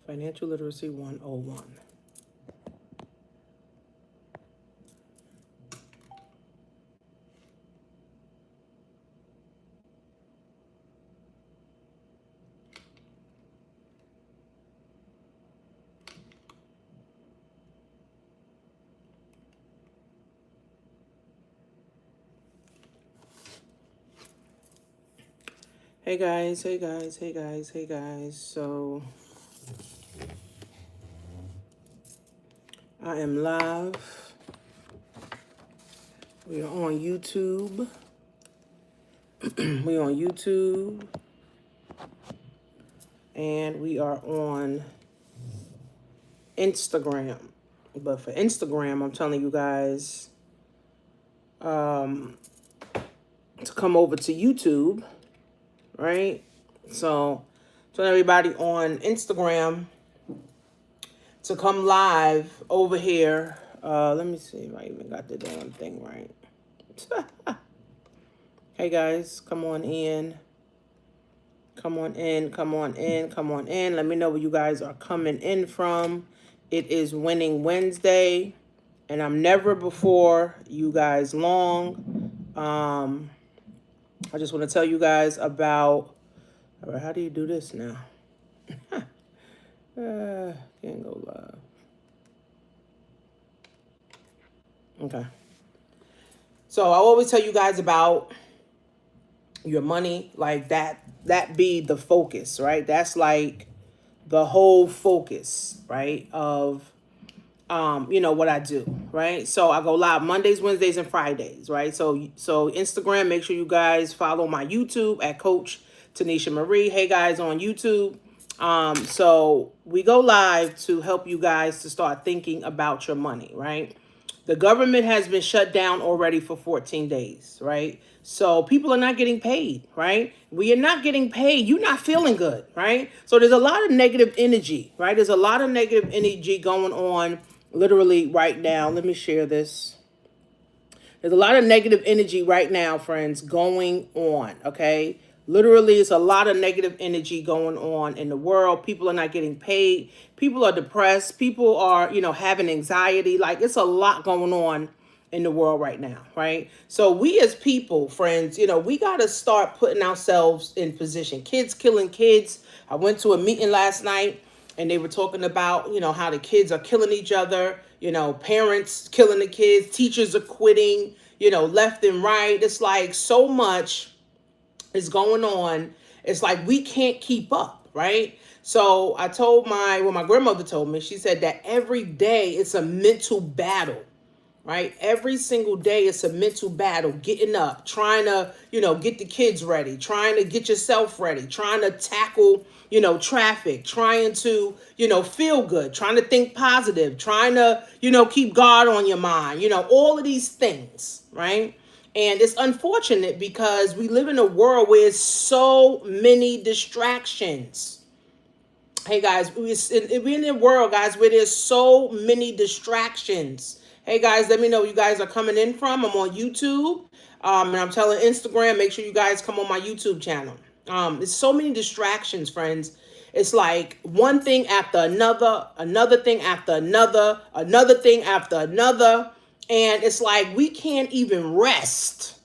Financial Literacy 101. Hey guys, hey guys, hey guys, hey guys. So I am live. We are on YouTube. We on YouTube. And we are on Instagram. But for Instagram, I'm telling you guys to come over to YouTube, right? So tell everybody on Instagram to come live over here. Let me see if I even got the damn thing right. Hey guys, come on in. Come on in, come on in, come on in. Let me know where you guys are coming in from. It is Winning Wednesday, and I'm never before you guys long. I just want to tell you guys about, all right, how do you do this now? Can't go live. Okay. So I always tell you guys about your money, like that be the focus, right? That's like the whole focus, right, of what I do, right? So I go live Mondays, Wednesdays, and Fridays, right? So Instagram, make sure you guys follow my YouTube at Coach Tanisha Marie. Hey guys on YouTube. So we go live to help you guys to start thinking about your money, right? The government has been shut down already for 14 days, right? So people are not getting paid, right? We are not getting paid. You're not feeling good, right? So there's a lot of negative energy, right? There's a lot of negative energy going on literally right now. Let me share this. There's a lot of negative energy right now, friends, going on, okay? Literally, it's a lot of negative energy going on in the world. People are not getting paid. People are depressed. People are, having anxiety. Like, it's a lot going on in the world right now, right? So we as people, friends, we got to start putting ourselves in position. Kids killing kids. I went to a meeting last night, and they were talking about, how the kids are killing each other, parents killing the kids, teachers are quitting, left and right. It's like so much is going on. It's like we can't keep up, right? So I told my grandmother told me, she said that every day it's a mental battle, right? Every single day it's a mental battle, getting up, trying to, get the kids ready, trying to get yourself ready, trying to tackle, traffic, trying to, feel good, trying to think positive, trying to, keep God on your mind, all of these things, right? And it's unfortunate because we live in a world where there's so many distractions. Hey guys, we're in a world, guys, where there's so many distractions. Hey guys, let me know where you guys are coming in from. I'm on YouTube, and I'm telling Instagram, make sure you guys come on my YouTube channel. There's so many distractions, friends. It's like one thing after another, another thing after another, another thing after another. And it's like we can't even rest,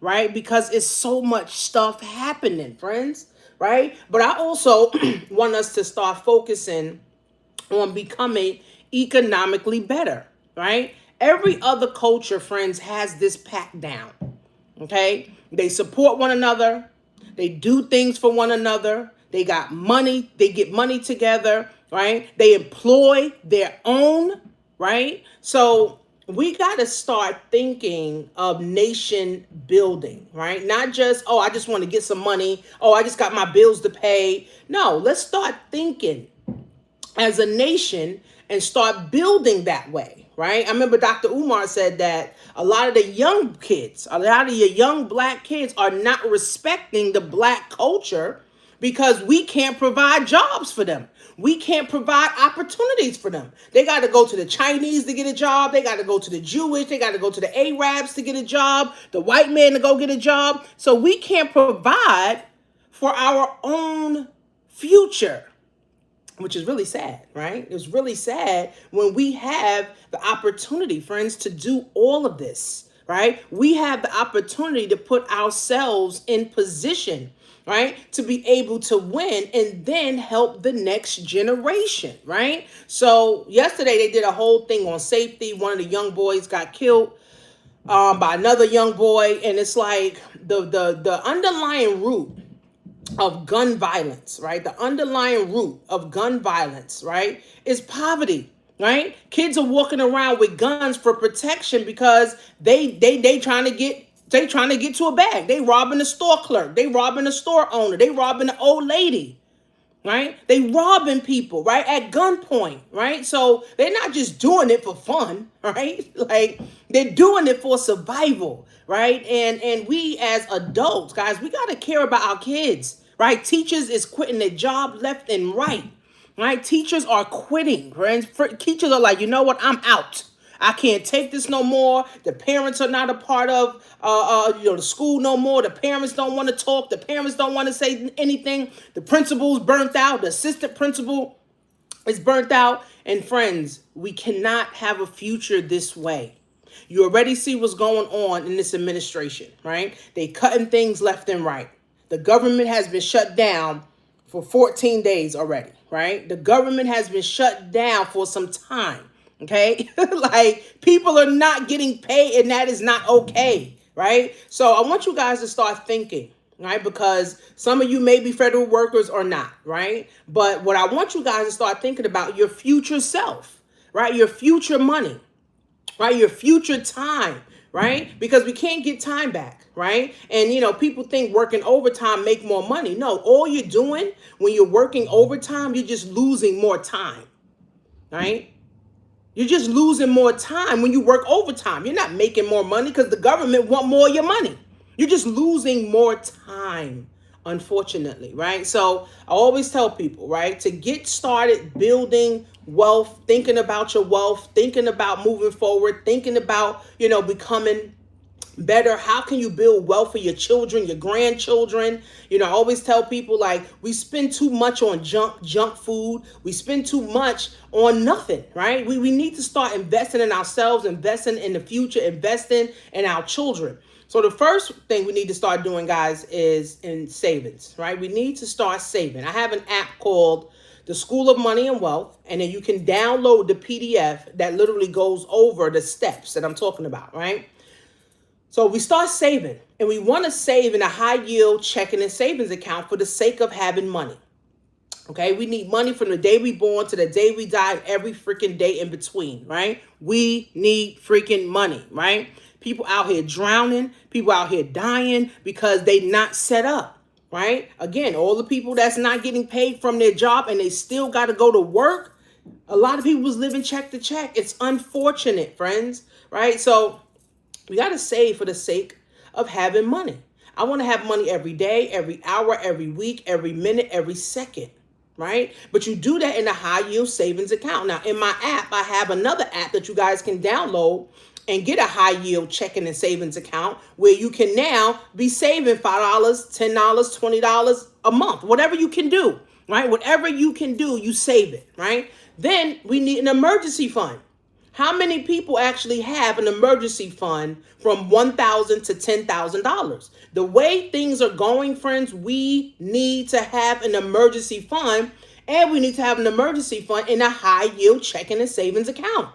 right? Because it's so much stuff happening, friends, right? But I also want us to start focusing on becoming economically better, right? Every other culture, friends, has this packed down, okay? They support one another. They do things for one another. They got money. They get money together, right? They employ their own, right? So we got to start thinking of nation building, right? Not just, oh, I just want to get some money. Oh, I just got my bills to pay. No, let's start thinking as a nation and start building that way, right? I remember Dr. Umar said that a lot of the young kids, a lot of your young black kids are not respecting the black culture because we can't provide jobs for them. We can't provide opportunities for them. They got to go to the Chinese to get a job. They got to go to the Jewish. They got to go to the Arabs to get a job, the white man to go get a job. So we can't provide for our own future. which is really sad, right? It's really sad when we have the opportunity, friends, to do all of this, right? We have the opportunity to put ourselves in position, right, to be able to win and then help the next generation, right? So yesterday they did a whole thing on safety. One of the young boys got killed by another young boy, and it's like the underlying root of gun violence, right? The underlying root of gun violence, right, is poverty, right? Kids are walking around with guns for protection because they trying to get to a bag. They robbing the store clerk, they robbing the store owner, they robbing the old lady, right? They robbing people, right, at gunpoint, right? So they're not just doing it for fun, right? Like they're doing it for survival, right? And we as adults, guys, we got to care about our kids, right? Teachers is quitting their job left and right, right? Teachers are quitting, friends. Teachers are like, you know what? I'm out. I can't take this no more. The parents are not a part of the school no more. The parents don't want to talk. The parents don't want to say anything. The principal's burnt out. The assistant principal is burnt out. And friends, we cannot have a future this way. You already see what's going on in this administration, right? They cutting things left and right. The government has been shut down for 14 days already, right? The government has been shut down for some time. Okay, like people are not getting paid, and that is not okay, right? So I want you guys to start thinking, right? Because some of you may be federal workers or not, right? But what I want you guys to start thinking about your future self, right? Your future money, right? Your future time, right? Because we can't get time back, right? And people think working overtime make more money. No, all you're doing when you're working overtime, you're just losing more time, right? You're just losing more time when you work overtime. You're not making more money because the government want more of your money. You're just losing more time, unfortunately, right? So I always tell people, right, to get started building wealth, thinking about your wealth, thinking about moving forward, thinking about, becoming better. How can you build wealth for your children, your grandchildren? I always tell people, like, we spend too much on junk food. We spend too much on nothing, right? We need to start investing in ourselves, investing in the future, investing in our children. So the first thing we need to start doing, guys, is in savings, right? We need to start saving. I have an app called the School of Money and Wealth, and then you can download the PDF that literally goes over the steps that I'm talking about, right? So we start saving, and we want to save in a high yield checking and savings account for the sake of having money. Okay, we need money from the day we born to the day we die, every freaking day in between, right? We need freaking money, right? People out here drowning, people out here dying because they not set up, right? Again, all the people that's not getting paid from their job and they still got to go to work. A lot of people was living check to check. It's unfortunate, friends, right? So we got to save for the sake of having money. I want to have money every day, every hour, every week, every minute, every second, right? But you do that in a high yield savings account. Now, in my app, I have another app that you guys can download and get a high yield checking and savings account where you can now be saving $5, $10, $20 a month, whatever you can do, right? Whatever you can do, you save it, right? Then we need an emergency fund. How many people actually have an emergency fund from $1,000 to $10,000? The way things are going, friends, we need to have an emergency fund, and we need to have an emergency fund in a high yield checking and savings account,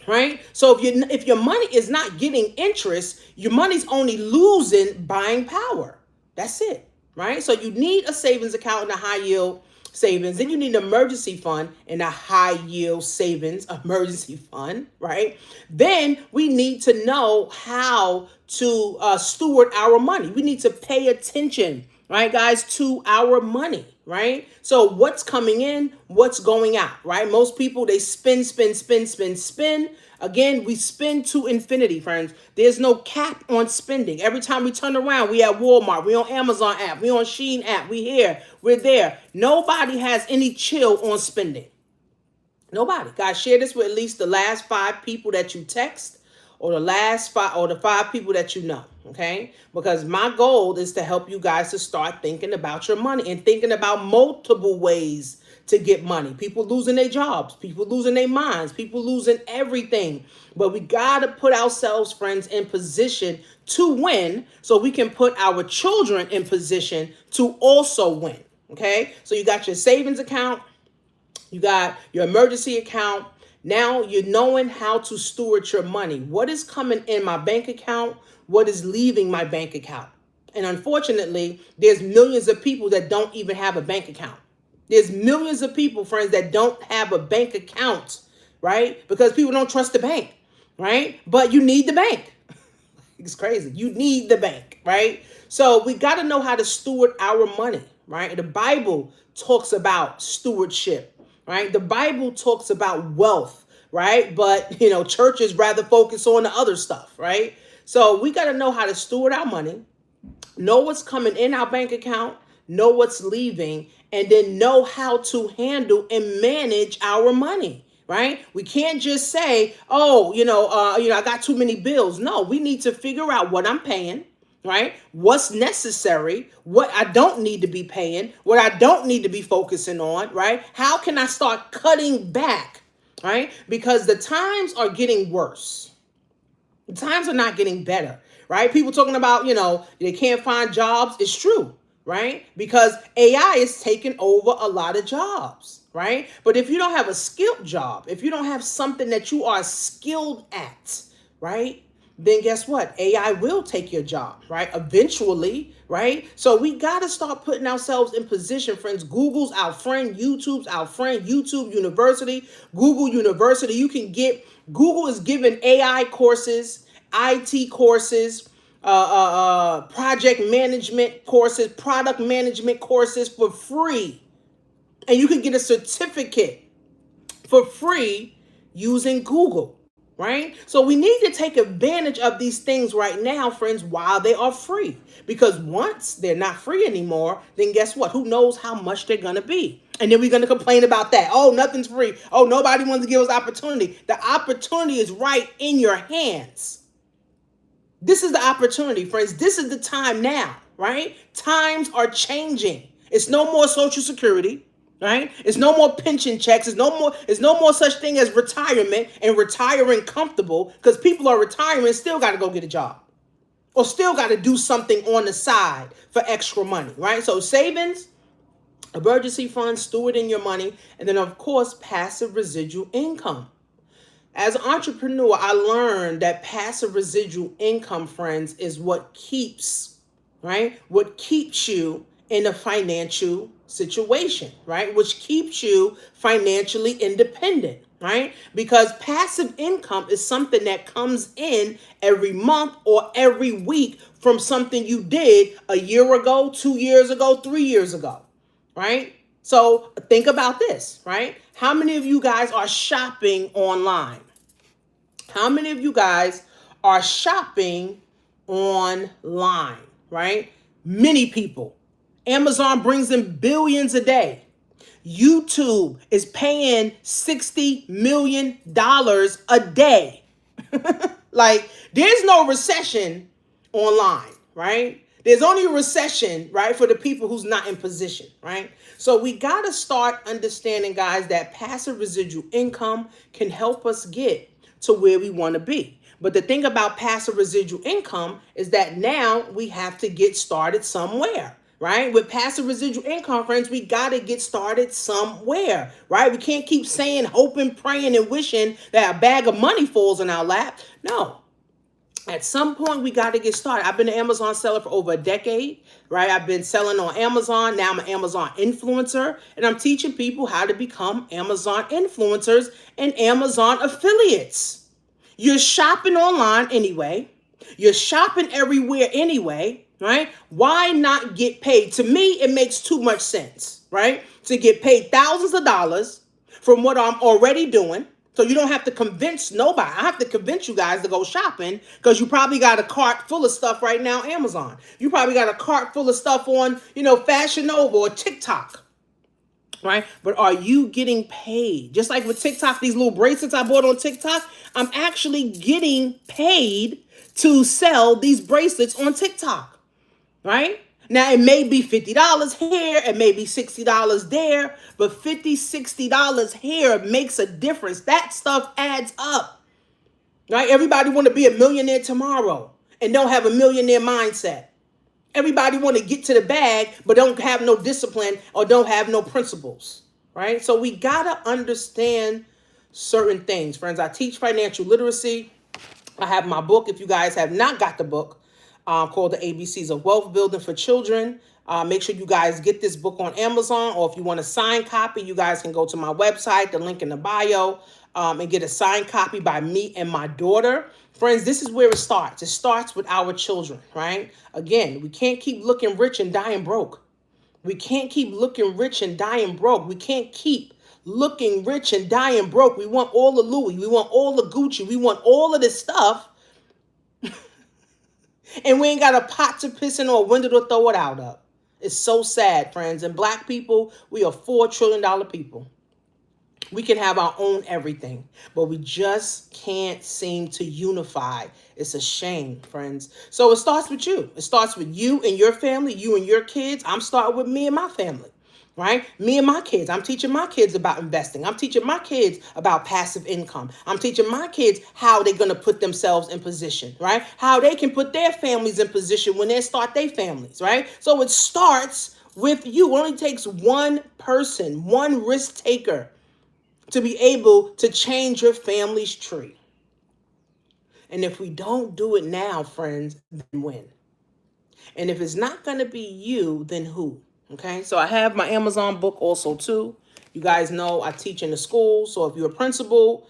right? So if your money is not getting interest, your money's only losing buying power. That's it, right? So you need a savings account in a high yield savings. Then you need an emergency fund and a high yield savings emergency fund, right? Then we need to know how to steward our money. We need to pay attention, right, guys, to our money, right? So what's coming in, what's going out, right? Most people, they spend. Again, we spend to infinity, friends. There's no cap on spending. Every time we turn around, we at Walmart, we on Amazon app, we on Shein app, we here, we're there. Nobody has any chill on spending. Nobody. Guys, share this with at least the last 5 people that you text, or the 5 people that you know, okay? Because my goal is to help you guys to start thinking about your money and thinking about multiple ways to get money. People losing their jobs, people losing their minds, people losing everything. But we got to put ourselves, friends, in position to win so we can put our children in position to also win. Okay? So you got your savings account, you got your emergency account. Now you're knowing how to steward your money. What is coming in my bank account? What is leaving my bank account? And unfortunately, there's millions of people that don't even have a bank account. There's millions of people, friends, that don't have a bank account, right? Because people don't trust the bank, right? But you need the bank. It's crazy. You need the bank, right? So we got to know how to steward our money, right? The Bible talks about stewardship, right? The Bible talks about wealth, right? But, churches rather focus on the other stuff, right? So we got to know how to steward our money, know what's coming in our bank account, know what's leaving, and then know how to handle and manage our money, right? We can't just say, oh, I got too many bills. No, we need to figure out what I'm paying, right? What's necessary, what I don't need to be paying, what I don't need to be focusing on, right? How can I start cutting back, right? Because the times are getting worse. The times are not getting better, right? People talking about, they can't find jobs. It's true, right? Because AI is taking over a lot of jobs, right? But if you don't have a skilled job, if you don't have something that you are skilled at, right? Then guess what? AI will take your job, right? Eventually, right? So we got to start putting ourselves in position, friends. Google's our friend. YouTube's our friend. YouTube University, Google University. Google is giving AI courses, IT courses, project management courses, product management courses for free. And you can get a certificate for free using Google, right? So we need to take advantage of these things right now, friends, while they are free. Because once they're not free anymore, then guess what? Who knows how much they're going to be? And then we're going to complain about that. Oh, nothing's free. Oh, nobody wants to give us opportunity. The opportunity is right in your hands. This is the opportunity, friends. This is the time now, right? Times are changing. It's no more Social Security, right? It's no more pension checks. It's no more such thing as retirement and retiring comfortable, because people are retiring and still got to go get a job or still got to do something on the side for extra money, right? So savings, emergency funds, stewarding your money, and then, of course, passive residual income. As an entrepreneur, I learned that passive residual income, friends, is what keeps, right? What keeps you in a financial situation, right? Which keeps you financially independent, right? Because passive income is something that comes in every month or every week from something you did a year ago, 2 years ago, 3 years ago, right? So think about this, right? How many of you guys are shopping online? How many of you guys are shopping online, right? Many people. Amazon brings in billions a day. YouTube is paying $60 million a day. Like, there's no recession online, right? There's only a recession, right, for the people who's not in position, right? So we got to start understanding, guys, that passive residual income can help us get to where we want to be. But the thing about passive residual income is that now we have to get started somewhere, right? With passive residual income, friends, we got to get started somewhere, right? We can't keep saying, hoping, praying, and wishing that a bag of money falls in our lap. No. At some point, we got to get started. I've been an Amazon seller for over a decade, right? I've been selling on Amazon. Now I'm an Amazon influencer, and I'm teaching people how to become Amazon influencers and Amazon affiliates. You're shopping online anyway. You're shopping everywhere anyway, right? Why not get paid? To me, it makes too much sense, right? To get paid thousands of dollars from what I'm already doing. So you don't have to convince nobody. I have to convince you guys to go shopping because you probably got a cart full of stuff right now, Amazon. You probably got a cart full of stuff on, Fashion Nova or TikTok, right? But are you getting paid? Just like with TikTok, these little bracelets I bought on TikTok, I'm actually getting paid to sell these bracelets on TikTok, right? Now, it may be $50 here, it may be $60 there, but $50, $60 here makes a difference. That stuff adds up, right? Everybody want to be a millionaire tomorrow and don't have a millionaire mindset. Everybody want to get to the bag, but don't have no discipline or don't have no principles, right? So we got to understand certain things. Friends, I teach financial literacy. I have my book. If you guys have not got the book, called The ABCs of Wealth Building for Children, make sure you guys get this book on Amazon, or if you want a signed copy, you guys can go to my website, the link in the bio, and get a signed copy by me and my daughter. Friends, this is where it starts. It starts with our children, right? Again, we can't keep looking rich and dying broke. We can't keep looking rich and dying broke. We can't keep looking rich and dying broke. We want all the Louis. We want all the Gucci. We want all of this stuff. And we ain't got a pot to piss in or a window to throw it out of. It's so sad, friends. And black people, we are $4 trillion people. We can have our own everything, but we just can't seem to unify. It's a shame, friends. So it starts with you. It starts with you and your family, you and your kids. I'm starting with me and my family, right? Me and my kids. I'm teaching my kids about investing. I'm teaching my kids about passive income. I'm teaching my kids how they're going to put themselves in position, right? How they can put their families in position when they start their families, right? So it starts with you. It only takes one person, one risk taker, to be able to change your family's tree. And if we don't do it now, friends, then when? And if it's not going to be you, then who? Okay, so I have my Amazon book also too. You guys know I teach in the school. So if you're a principal,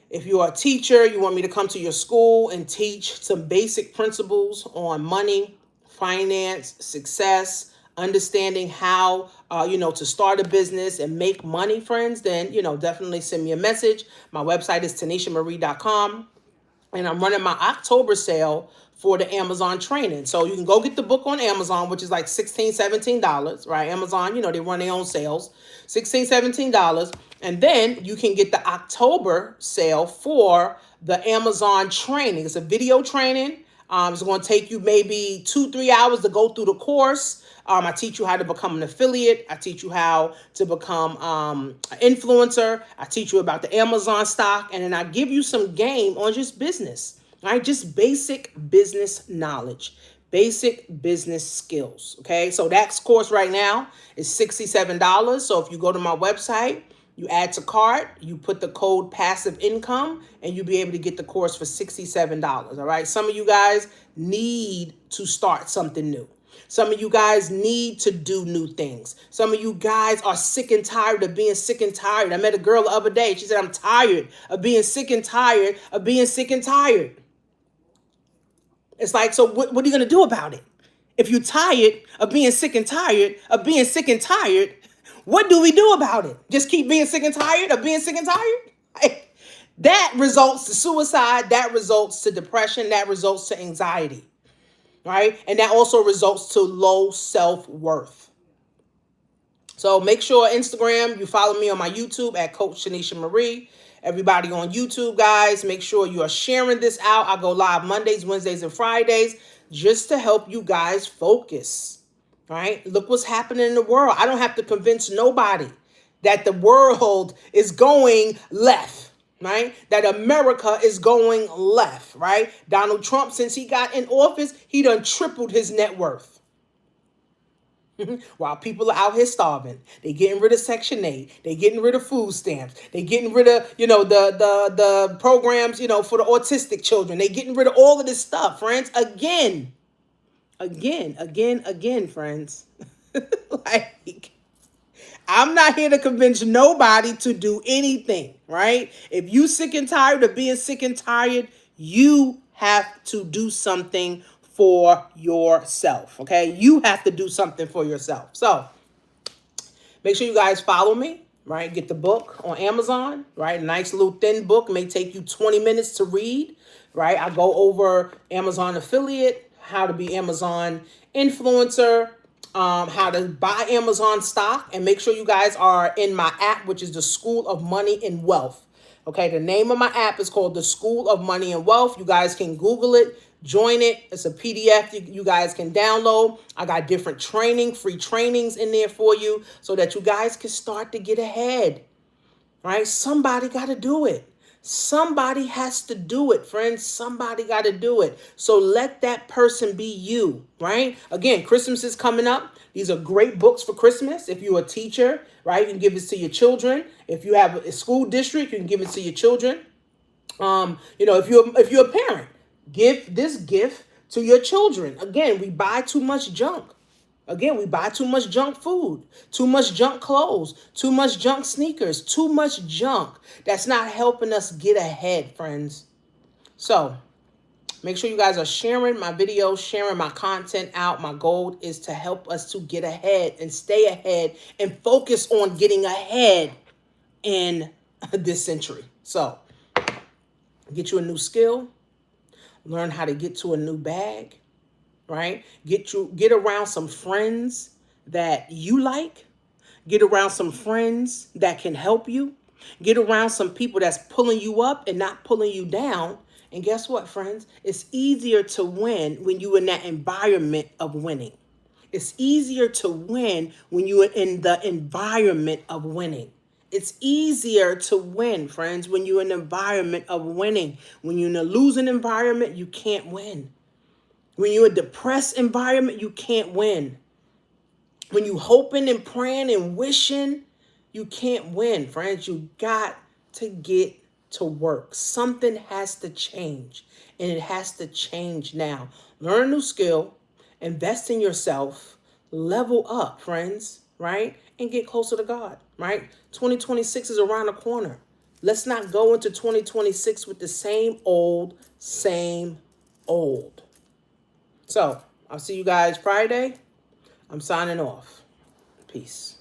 if you're a teacher, you want me to come to your school and teach some basic principles on money, finance, success, understanding how, to start a business and make money, friends, then, definitely send me a message. My website is TanishaMarie.com. And I'm running my October sale for the Amazon training. So you can go get the book on Amazon, which is like $16, $17, right? Amazon, they run their own sales, $16, $17. And then you can get the October sale for the Amazon training. It's a video training. It's going to take you maybe 2-3 hours to go through the course. I teach you how to become an affiliate. I teach you how to become an influencer. I teach you about the Amazon stock. And then I give you some game on just business, right? Just basic business knowledge, basic business skills, okay? So that course right now is $67. So if you go to my website, you add to cart, you put the code passive income, and you'll be able to get the course for $67, all right? Some of you guys need to start something new. Some of you guys need to do new things. Some of you guys are sick and tired of being sick and tired. I met a girl the other day. She said, I'm tired of being sick and tired of being sick and tired. It's like, so what are you going to do about it? If you're tired of being sick and tired of being sick and tired, what do we do about it? Just keep being sick and tired of being sick and tired? That results to suicide. That results to depression. That results to anxiety, right? And that also results to low self-worth. So make sure Instagram, you follow me on my YouTube at Coach Tanisha Marie. Everybody on YouTube, guys, make sure you are sharing this out. I go live Mondays, Wednesdays, and Fridays just to help you guys focus. Right? Look what's happening in the world. I don't have to convince nobody that the world is going left, right? That America is going left, right? Donald Trump, since he got in office, he done tripled his net worth. While people are out here starving, they getting rid of Section 8, they getting rid of food stamps, they getting rid of, the programs, for the autistic children. They getting rid of all of this stuff, friends. Again, friends. Like, I'm not here to convince nobody to do anything, right? If you sick and tired of being sick and tired, you have to do something for yourself, okay? You have to do something for yourself. So make sure you guys follow me, right? Get the book on Amazon, right? Nice little thin book. It may take you 20 minutes to read, right? I go over Amazon affiliate, how to be Amazon influencer, how to buy Amazon stock, and make sure you guys are in my app, which is the School of Money and Wealth. Okay, the name of my app is called the School of Money and Wealth. You guys can Google it, join it. It's a PDF you guys can download. I got different free trainings in there for you so that you guys can start to get ahead. Right? Somebody got to do it. Somebody has to do it, friends. Somebody got to do it. So let that person be you, right? Again, Christmas is coming up. These are great books for Christmas. If you're a teacher, right, you can give it to your children. If you have a school district, you can give it to your children. If you're a parent, give this gift to your children. Again, we buy too much junk. Again, we buy too much junk food, too much junk clothes, too much junk sneakers, too much junk that's not helping us get ahead, friends. So make sure you guys are sharing my videos, sharing my content out. My goal is to help us to get ahead and stay ahead and focus on getting ahead in this century. So get you a new skill, learn how to get to a new bag. Right? Get around some friends that you like. Get around some friends that can help you. Get around some people that's pulling you up and not pulling you down. And guess what, friends? It's easier to win when you're in that environment of winning. It's easier to win when you're in the environment of winning. It's easier to win, friends, when you're in an environment of winning. When you're in a losing environment, you can't win. When you're in a depressed environment, you can't win. When you hoping and praying and wishing, you can't win, friends. You got to get to work. Something has to change, and it has to change now. Learn a new skill, invest in yourself, level up, friends, right? And get closer to God, right? 2026 is around the corner. Let's not go into 2026 with the same old. So, I'll see you guys Friday. I'm signing off. Peace.